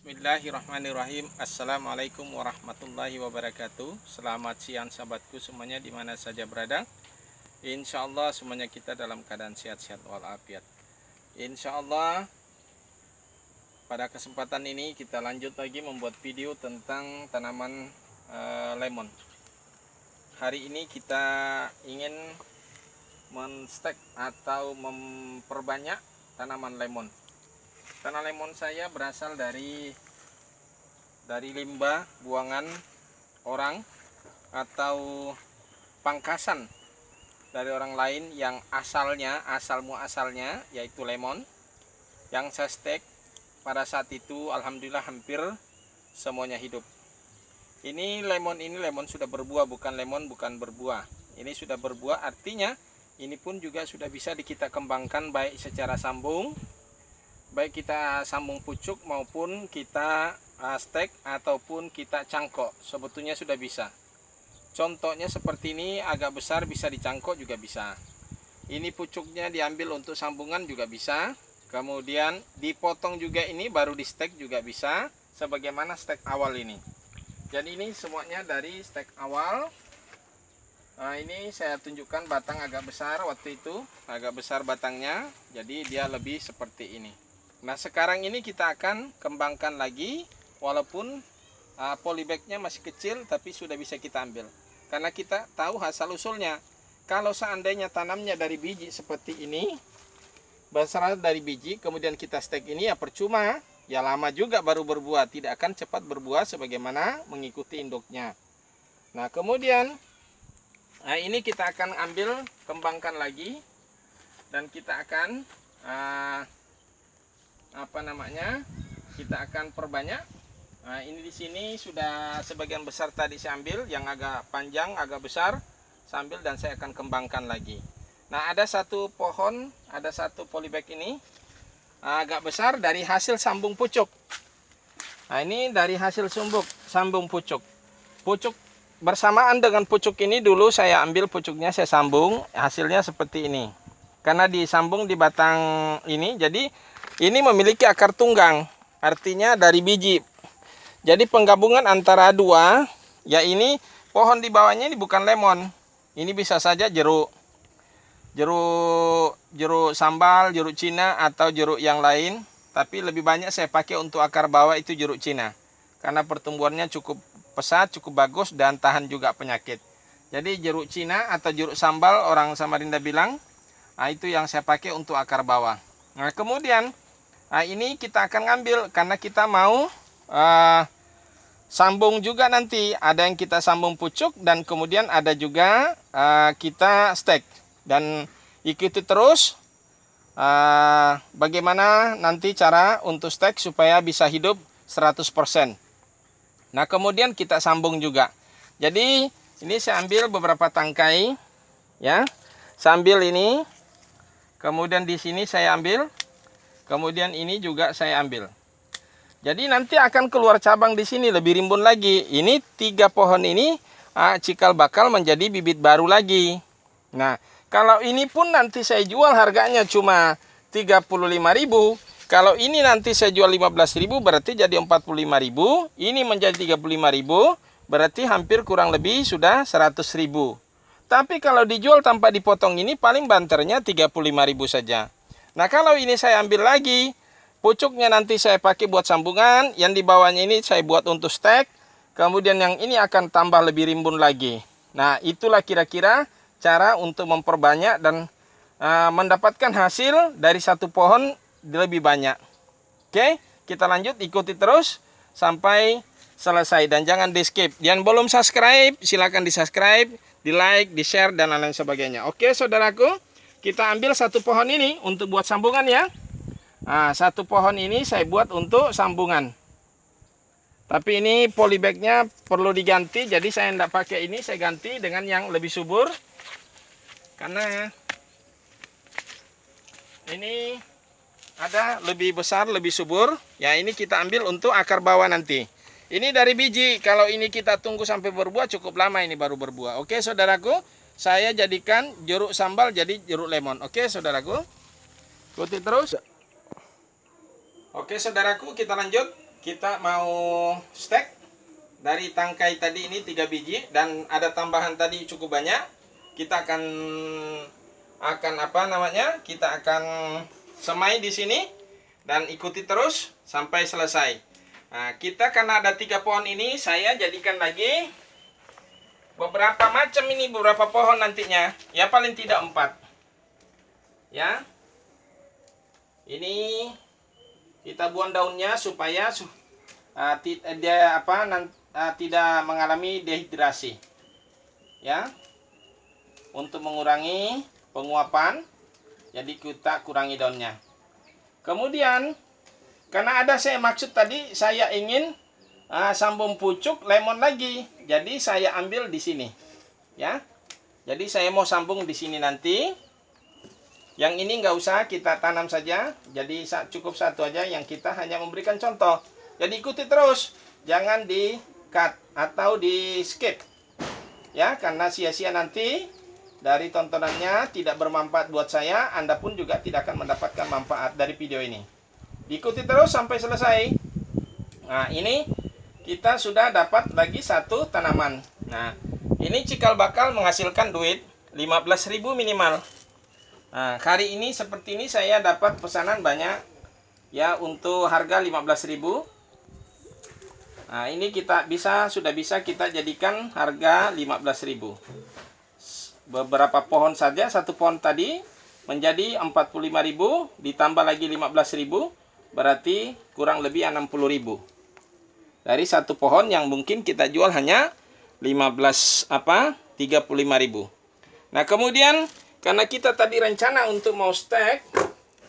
Bismillahirrahmanirrahim. Assalamualaikum warahmatullahi wabarakatuh. Selamat siang sahabatku semuanya dimana saja berada. Insya Allah semuanya kita dalam keadaan sehat-sehat walafiat. Insya Allah pada kesempatan ini kita lanjut lagi membuat video tentang tanaman lemon. Hari ini kita ingin menstek atau memperbanyak tanaman lemon. Tanah lemon saya berasal dari limbah buangan orang atau pangkasan dari orang lain yang asal muasalnya yaitu lemon yang saya stek. Pada saat itu alhamdulillah hampir semuanya hidup. Ini lemon sudah berbuah, bukan lemon bukan berbuah. Ini sudah berbuah, artinya ini pun juga sudah bisa kita kembangkan baik secara sambung, baik kita sambung pucuk maupun kita stek ataupun kita cangkok, sebetulnya sudah bisa. Contohnya seperti ini, agak besar bisa dicangkok juga bisa. Ini pucuknya diambil untuk sambungan juga bisa. Kemudian dipotong juga ini baru di stek juga bisa, sebagaimana stek awal ini. Jadi ini semuanya dari stek awal. Nah, ini saya tunjukkan batang agak besar waktu itu, agak besar batangnya, jadi dia lebih seperti ini. Nah sekarang ini kita akan kembangkan lagi, walaupun polybagnya masih kecil tapi sudah bisa kita ambil. Karena kita tahu asal usulnya. Kalau seandainya tanamnya dari biji seperti ini, berasal dari biji, kemudian kita stek ini ya percuma, ya lama juga baru berbuah, tidak akan cepat berbuah sebagaimana mengikuti induknya. Nah kemudian ini kita akan ambil, kembangkan lagi, dan kita akan kita akan perbanyak. Nah, ini di sini sudah sebagian besar tadi saya ambil, yang agak panjang, agak besar, saya ambil dan saya akan kembangkan lagi. Nah, ada satu pohon, ada satu polybag ini agak besar dari hasil sambung pucuk. Nah, ini dari hasil sambung pucuk. Pucuk bersamaan dengan pucuk ini dulu saya ambil pucuknya, saya sambung, hasilnya seperti ini. Karena disambung di batang ini, jadi ini memiliki akar tunggang, artinya dari biji. Jadi penggabungan antara dua, ya ini pohon di bawahnya ini bukan lemon. Ini bisa saja jeruk sambal, jeruk Cina atau jeruk yang lain. Tapi lebih banyak saya pakai untuk akar bawah itu jeruk Cina. Karena pertumbuhannya cukup pesat, cukup bagus dan tahan juga penyakit. Jadi jeruk Cina atau jeruk sambal orang Samarinda bilang, nah itu yang saya pakai untuk akar bawah. Nah kemudian ini kita akan ngambil karena kita mau sambung juga nanti. Ada yang kita sambung pucuk dan kemudian ada juga kita stek. Dan ikuti terus bagaimana nanti cara untuk stek supaya bisa hidup 100%. Nah kemudian kita sambung juga. Jadi ini saya ambil beberapa tangkai, ya. Sambil ini, kemudian di sini saya ambil, kemudian ini juga saya ambil. Jadi nanti akan keluar cabang di sini lebih rimbun lagi. Ini 3 pohon ini cikal bakal menjadi bibit baru lagi. Nah kalau ini pun nanti saya jual harganya cuma 35.000. Kalau ini nanti saya jual 15.000 berarti jadi 45.000. Ini menjadi 35.000 berarti hampir kurang lebih sudah 100.000. Tapi kalau dijual tanpa dipotong ini paling banternya 35.000 saja. Nah kalau ini saya ambil lagi, pucuknya nanti saya pakai buat sambungan, yang di bawahnya ini saya buat untuk stek, kemudian yang ini akan tambah lebih rimbun lagi. Nah itulah kira-kira cara untuk memperbanyak dan mendapatkan hasil dari satu pohon lebih banyak. Oke, kita lanjut, ikuti terus sampai selesai dan jangan di skip. Yang belum subscribe silakan di subscribe, di like, di share dan lain sebagainya. Oke saudaraku, kita ambil satu pohon ini untuk buat sambungan ya. Nah, satu pohon ini saya buat untuk sambungan. Tapi ini polybagnya perlu diganti, jadi saya tidak pakai ini, saya ganti dengan yang lebih subur. Karena ini ada lebih besar, lebih subur. Ya ini kita ambil untuk akar bawah nanti. Ini dari biji, kalau ini kita tunggu sampai berbuah cukup lama ini baru berbuah. Oke saudaraku, saya jadikan jeruk sambal jadi jeruk lemon. Oke saudaraku, ikuti terus. Oke saudaraku, kita lanjut. kita mau stek dari tangkai tadi ini 3 biji dan ada tambahan tadi cukup banyak. Kita akan apa namanya? Kita akan semai di sini dan ikuti terus sampai selesai. Nah, kita karena ada 3 pohon ini, saya jadikan lagi beberapa macam ini, beberapa pohon nantinya. Ya paling tidak 4. Ya. Ini kita buang daunnya supaya tidak mengalami dehidrasi. Ya. Untuk mengurangi penguapan, jadi kita kurangi daunnya. Kemudian karena ada saya maksud tadi, saya ingin sambung pucuk lemon lagi. Jadi saya ambil di sini. Ya. Jadi saya mau sambung di sini nanti. Yang ini nggak usah, kita tanam saja. Jadi cukup satu aja yang kita hanya memberikan contoh. Jadi ikuti terus. Jangan di cut atau di skip. Ya, karena sia-sia nanti dari tontonannya tidak bermanfaat buat saya. Anda pun juga tidak akan mendapatkan manfaat dari video ini. Diikuti terus sampai selesai. Nah, ini kita sudah dapat lagi satu tanaman. Nah, ini cikal bakal menghasilkan duit 15.000 minimal. Nah, hari ini seperti ini saya dapat pesanan banyak. Ya, untuk harga 15.000. Nah, ini sudah bisa kita jadikan harga 15.000. Beberapa pohon saja, satu pohon tadi menjadi 45.000 ditambah lagi 15.000, berarti kurang lebih 60.000. Dari satu pohon yang mungkin kita jual hanya 35.000. Nah, kemudian karena kita tadi rencana untuk mau stek,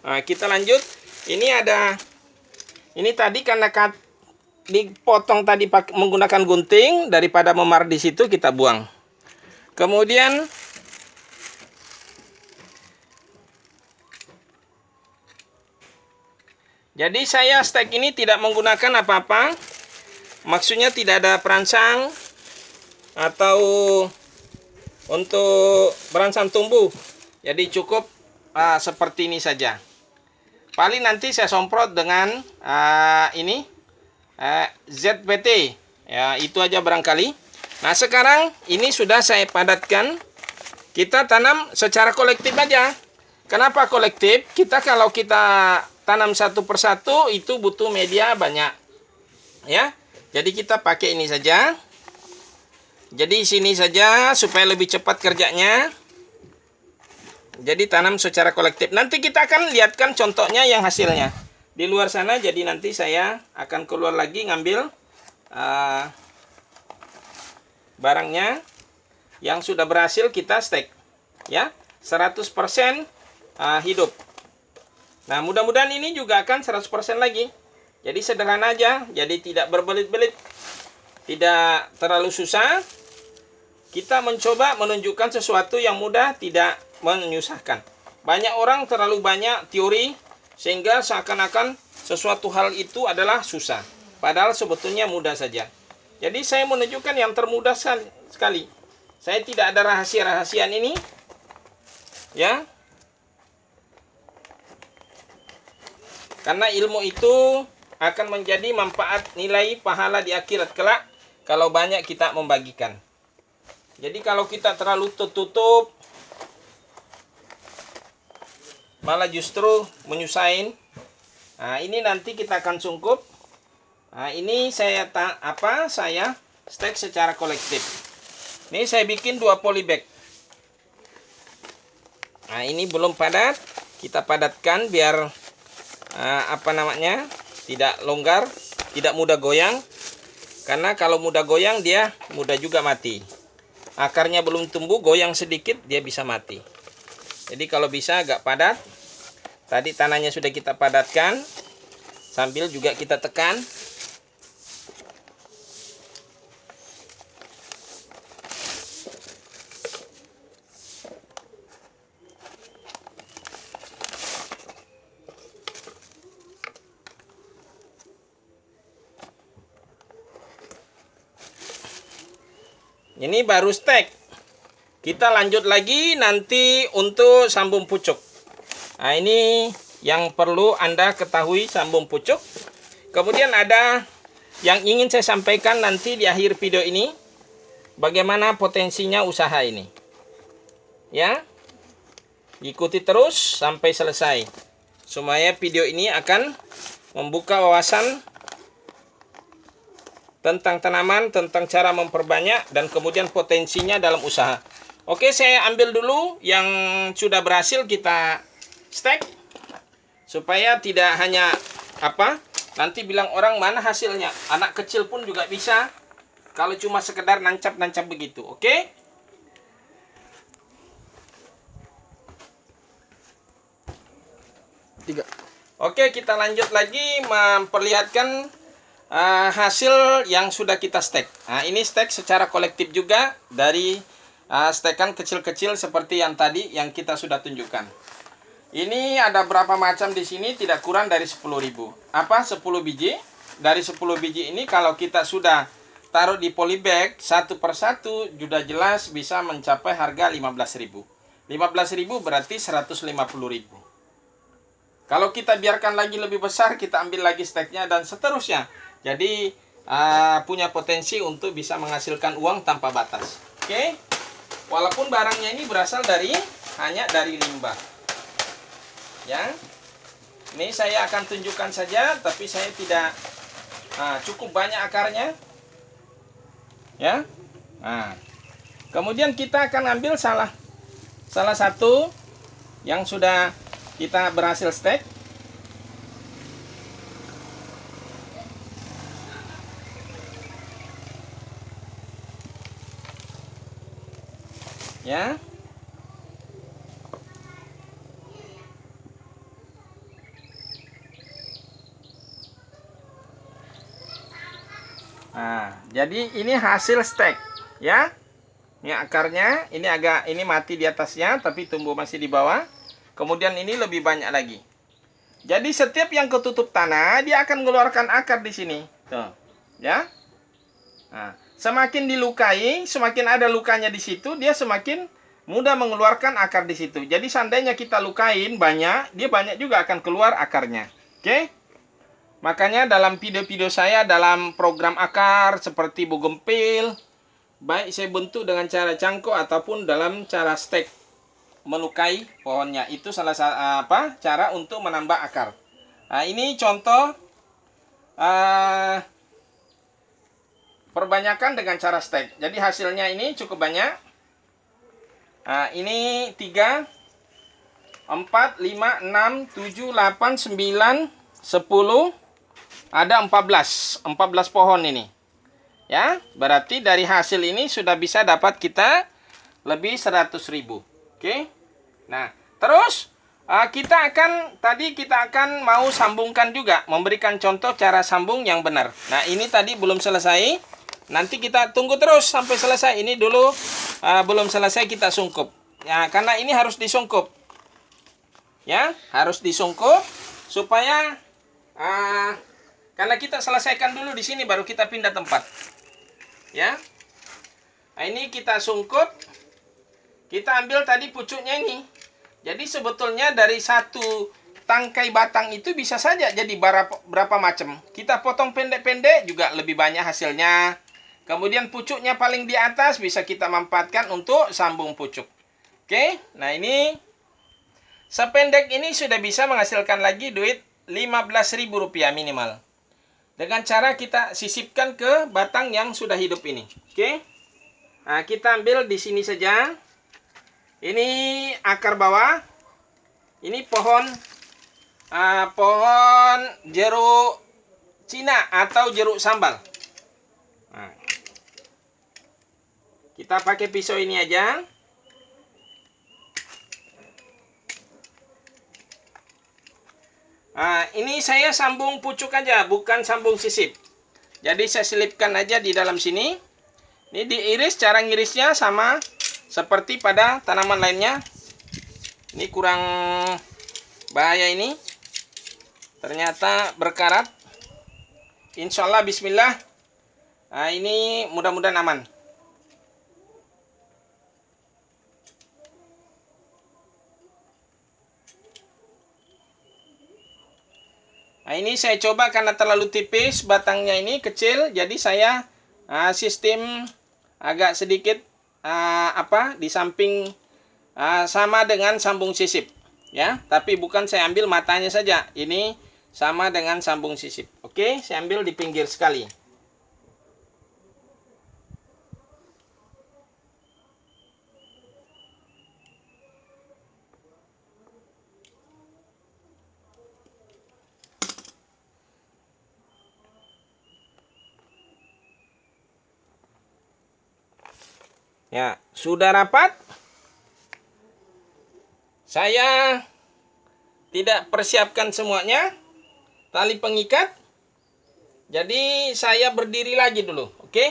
nah kita lanjut. Ini tadi karena dipotong tadi menggunakan gunting, daripada memar di situ kita buang. Kemudian jadi saya stek ini tidak menggunakan apa-apa. Maksudnya tidak ada perangsang atau untuk berangsang tumbuh. Jadi cukup seperti ini saja. Paling nanti saya semprot dengan ZPT. Ya, itu aja barangkali. Nah, sekarang ini sudah saya padatkan. Kita tanam secara kolektif aja. Kenapa kolektif? Kalau kita tanam satu persatu itu butuh media banyak. Ya. Jadi kita pakai ini saja. Jadi sini saja supaya lebih cepat kerjanya. Jadi tanam secara kolektif. Nanti kita akan lihatkan contohnya yang hasilnya di luar sana. Jadi nanti saya akan keluar lagi ngambil barangnya yang sudah berhasil kita stek. Ya, 100% hidup. Nah, mudah-mudahan ini juga akan 100% lagi. Jadi sederhana aja. Jadi tidak berbelit-belit. Tidak terlalu susah. Kita mencoba menunjukkan sesuatu yang mudah, tidak menyusahkan. Banyak orang terlalu banyak teori, sehingga seakan-akan sesuatu hal itu adalah susah. Padahal sebetulnya mudah saja. Jadi saya menunjukkan yang termudah sekali. Saya tidak ada rahasia-rahasiaan ini. Ya. Karena ilmu itu akan menjadi manfaat nilai pahala di akhirat kelak kalau banyak kita membagikan. Jadi kalau kita terlalu tertutup, malah justru menyusahin. Nah, ini nanti kita akan sungkup. Nah, ini saya stek secara kolektif. Ini saya bikin 2 polybag. Nah, ini belum padat. Kita padatkan biar tidak longgar, tidak mudah goyang. Karena kalau mudah goyang dia mudah juga mati. Akarnya belum tumbuh, goyang sedikit dia bisa mati. Jadi kalau bisa agak padat. Tadi tanahnya sudah kita padatkan. Sambil juga kita tekan. Ini baru stek. Kita lanjut lagi nanti untuk sambung pucuk. Nah, ini yang perlu Anda ketahui sambung pucuk. kemudian ada yang ingin saya sampaikan nanti di akhir video ini, bagaimana potensinya usaha ini. Ya, ikuti terus sampai selesai, supaya video ini akan membuka wawasan tentang tanaman, tentang cara memperbanyak, dan kemudian potensinya dalam usaha. Oke, saya ambil dulu yang sudah berhasil kita stek, supaya tidak hanya nanti bilang orang mana hasilnya. Anak kecil pun juga bisa, kalau cuma sekedar nancap-nancap begitu. Oke? Oke, kita lanjut lagi memperlihatkan hasil yang sudah kita stek. Nah, ini stek secara kolektif juga dari stekan kecil-kecil seperti yang tadi yang kita sudah tunjukkan. Ini ada berapa macam di sini, tidak kurang dari 10.000. 10 biji. Dari 10 biji ini kalau kita sudah taruh di polybag satu persatu, sudah jelas bisa mencapai harga 15.000. 15.000 berarti 150.000. Kalau kita biarkan lagi lebih besar, kita ambil lagi steknya dan seterusnya. Jadi punya potensi untuk bisa menghasilkan uang tanpa batas. Oke? Walaupun barangnya ini berasal hanya dari limbah. Ya. Ini saya akan tunjukkan saja, tapi saya tidak cukup banyak akarnya. Ya. Nah. Kemudian kita akan ambil salah satu yang sudah kita berhasil stek. Ya. Nah, jadi ini hasil stek, ya. Ini akarnya, ini mati di atasnya tapi tumbuh masih di bawah. Kemudian ini lebih banyak lagi. Jadi setiap yang ketutup tanah dia akan mengeluarkan akar di sini. Tuh, ya. Nah, semakin dilukai, semakin ada lukanya di situ, dia semakin mudah mengeluarkan akar di situ. Jadi seandainya kita lukain banyak, dia banyak juga akan keluar akarnya. Oke? Makanya dalam video-video saya dalam program akar seperti bougainville, baik saya bentuk dengan cara cangkok ataupun dalam cara stek, melukai pohonnya. Itu salah satu cara untuk menambah akar. Nah, ini contoh perbanyakan dengan cara stek. Jadi hasilnya ini cukup banyak. Nah, ini 3, 4, 5, 6, 7, 8, 9, 10. Ada 14 pohon ini. Ya, berarti dari hasil ini sudah bisa dapat kita lebih 100.000. Oke. Nah, terus kita akan mau sambungkan juga, memberikan contoh cara sambung yang benar. Nah, ini tadi belum selesai. Nanti kita tunggu terus sampai selesai. Ini dulu belum selesai kita sungkup. Ya, karena ini harus disungkup. Ya, harus disungkup supaya karena kita selesaikan dulu di sini baru kita pindah tempat. Ya. Nah, ini kita sungkup. Kita ambil tadi pucuknya ini. Jadi sebetulnya dari satu tangkai batang itu bisa saja jadi berapa macam. Kita potong pendek-pendek juga lebih banyak hasilnya. Kemudian pucuknya paling di atas bisa kita manfaatkan untuk sambung pucuk. Oke, nah ini sependek ini sudah bisa menghasilkan lagi duit Rp15.000 minimal. Dengan cara kita sisipkan ke batang yang sudah hidup ini. Oke. Nah, kita ambil di sini saja. Ini akar bawah. Ini pohon jeruk Cina atau jeruk sambal. Nah, kita pakai pisau ini aja. Nah, ini saya sambung pucuk aja, bukan sambung sisip. Jadi saya selipkan aja di dalam sini. Ini diiris, cara ngirisnya sama seperti pada tanaman lainnya. Ini kurang bahaya ini. Ternyata berkarat. Insya Allah bismillah. Nah, ini mudah-mudahan aman. Nah, ini saya coba karena terlalu tipis, batangnya ini kecil, jadi saya sistem agak sedikit di samping sama dengan sambung sisip, ya. Tapi bukan saya ambil matanya saja. Ini sama dengan sambung sisip. Oke, saya ambil di pinggir sekali. Ya, sudah rapat. Saya tidak persiapkan semuanya. Tali pengikat. Jadi saya berdiri lagi dulu, oke?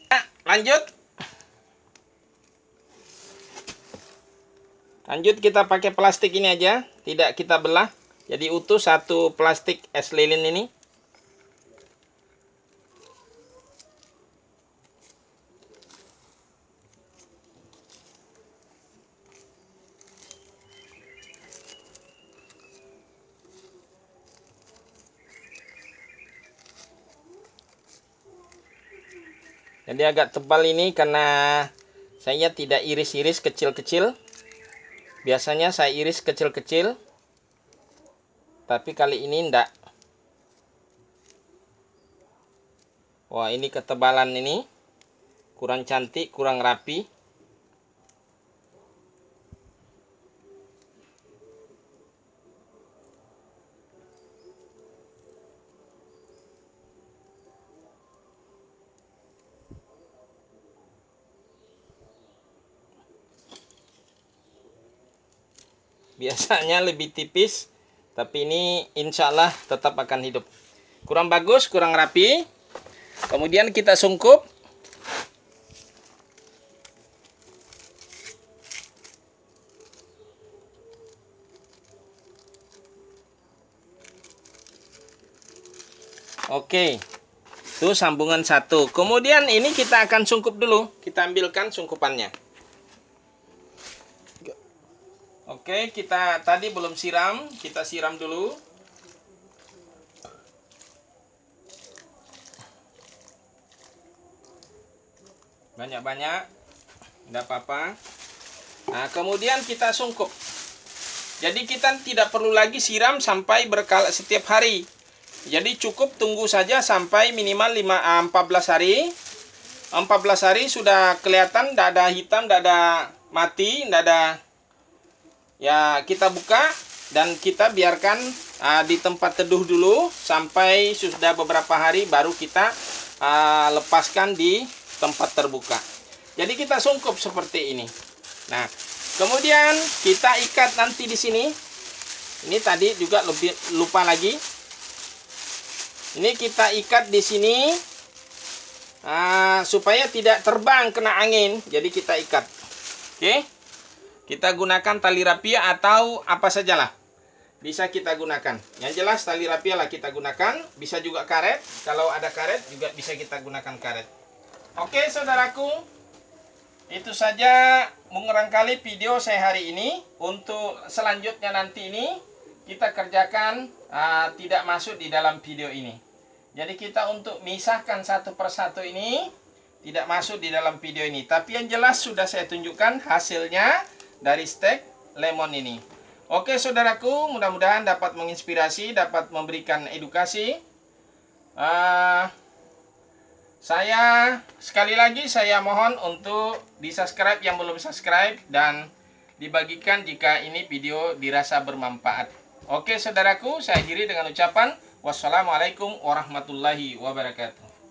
Nah, lanjut. Lanjut kita pakai plastik ini aja, tidak kita belah. Jadi utuh satu plastik es lilin ini. Jadi agak tebal ini karena saya tidak iris-iris kecil-kecil. Biasanya saya iris kecil-kecil. Tapi kali ini enggak. Wah, ini ketebalan ini kurang cantik, kurang rapi. Biasanya lebih tipis, tapi ini insya Allah tetap akan hidup. Kurang bagus, kurang rapi. Kemudian kita sungkup. Oke, itu sambungan satu. Kemudian ini kita akan sungkup dulu. Kita ambilkan sungkupannya. Oke, kita tadi belum siram, kita siram dulu. Banyak-banyak, tidak apa-apa. Nah, kemudian kita sungkup. Jadi kita tidak perlu lagi siram sampai berkala setiap hari. Jadi cukup tunggu saja sampai minimal 14 hari. 14 hari sudah kelihatan, tidak ada hitam, tidak ada mati, tidak ada. Ya, kita buka dan kita biarkan di tempat teduh dulu sampai sudah beberapa hari baru kita lepaskan di tempat terbuka. Jadi kita sungkup seperti ini. Nah, kemudian kita ikat nanti di sini. Ini tadi juga lebih lupa lagi. Ini kita ikat di sini supaya tidak terbang kena angin. Jadi kita ikat. Oke. Kita gunakan tali rapia atau apa sajalah. Bisa kita gunakan. Yang jelas tali rapia lah kita gunakan. Bisa juga karet. Kalau ada karet juga bisa kita gunakan karet. Oke, saudaraku. Itu saja barangkali video saya hari ini. Untuk selanjutnya nanti ini kita kerjakan tidak masuk di dalam video ini. Jadi kita untuk misahkan satu persatu ini tidak masuk di dalam video ini. Tapi yang jelas sudah saya tunjukkan hasilnya dari stek lemon ini. Oke, saudaraku, mudah-mudahan dapat menginspirasi, dapat memberikan edukasi. Saya sekali lagi saya mohon untuk di-subscribe yang belum subscribe dan dibagikan jika ini video dirasa bermanfaat. Oke, saudaraku, saya akhiri dengan ucapan wassalamualaikum warahmatullahi wabarakatuh.